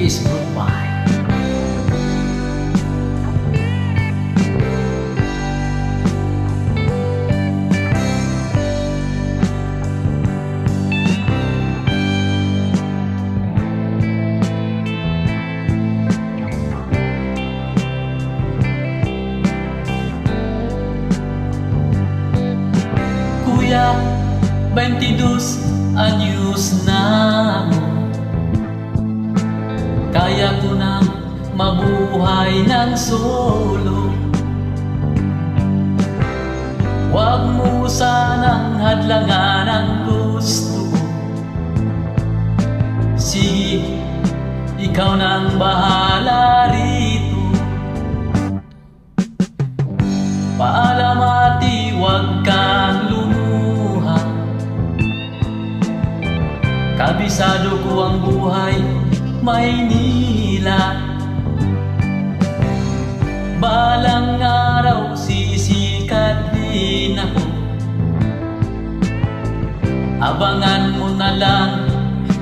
is goodbye. Kuya, 22 anyos na mo, kaya ko nang mabuhay ng solo. Huwag mo sanang hadlangan ang gusto ko. Sige, ikaw nang bahala rito. Paalam at huwag kang lumuha. Kabisado ko ang buhay Maynila. Balang araw sisikat din ako. Abangan mo na lang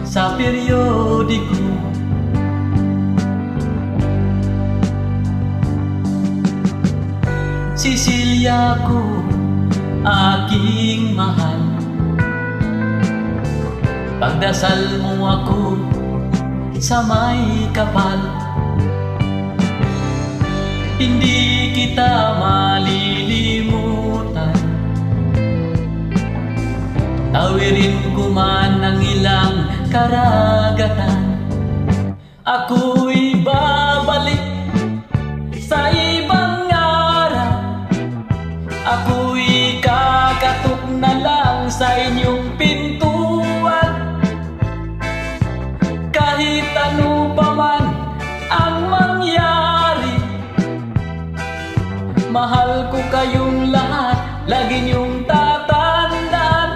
sa periodiko. Cecilia ko, aking mahal, pagdasal mo ako sa may kapal. Hindi kita malilimutan, tawirin ko man ang ilang karagatan. Ako'y babalik sa ibang araw. Ako'y kakatok na lang sa inyong pintuan. Kahit ano pa man ang mangyari, mahal ko kayong lahat, lagi niyong tatandaan.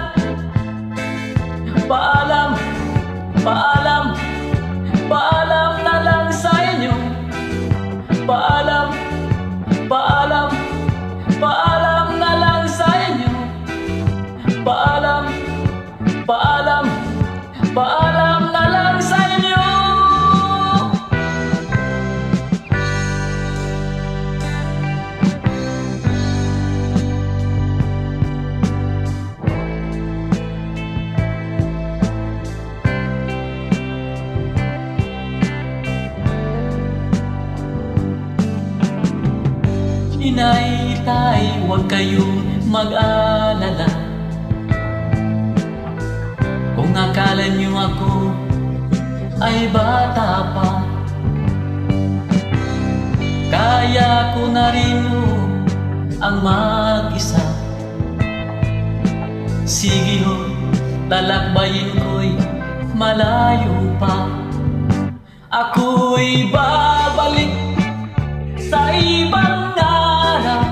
Paalam, paalam, paalam na lang sa inyo. Paalam, paalam, paalam na lang sa inyo. Paalam, paalam, paalam na lang sa inyo. Inay, tay, huwag kayong mag-alala. Kung akala niyo ako ay bata pa, kaya ko na rin ang mag-isa. Sige ho, talakbayin ko'y malayo pa. Ako'y babalik sa ibang araw.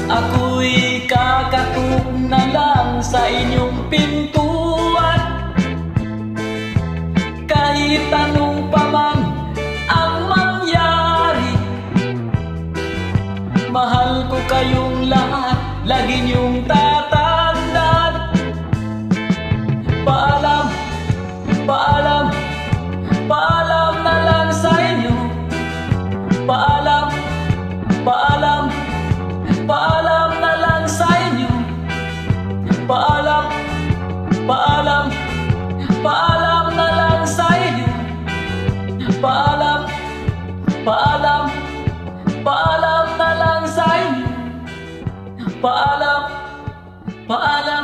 Ako'y kakatok na lang sa inyong pintuan. Kahit anong pa man ang mangyari, mahal ko kayong lahat, lagi niyong tatandaan. Paalam, paalam, paalam na lang sa inyo. Paalam, paalam, paalam na lang sa inyo. Paalam, paalam, paalam na lang sa inyo. Paalam, paalam, paalam na lang sa inyo. Paalam, paalam.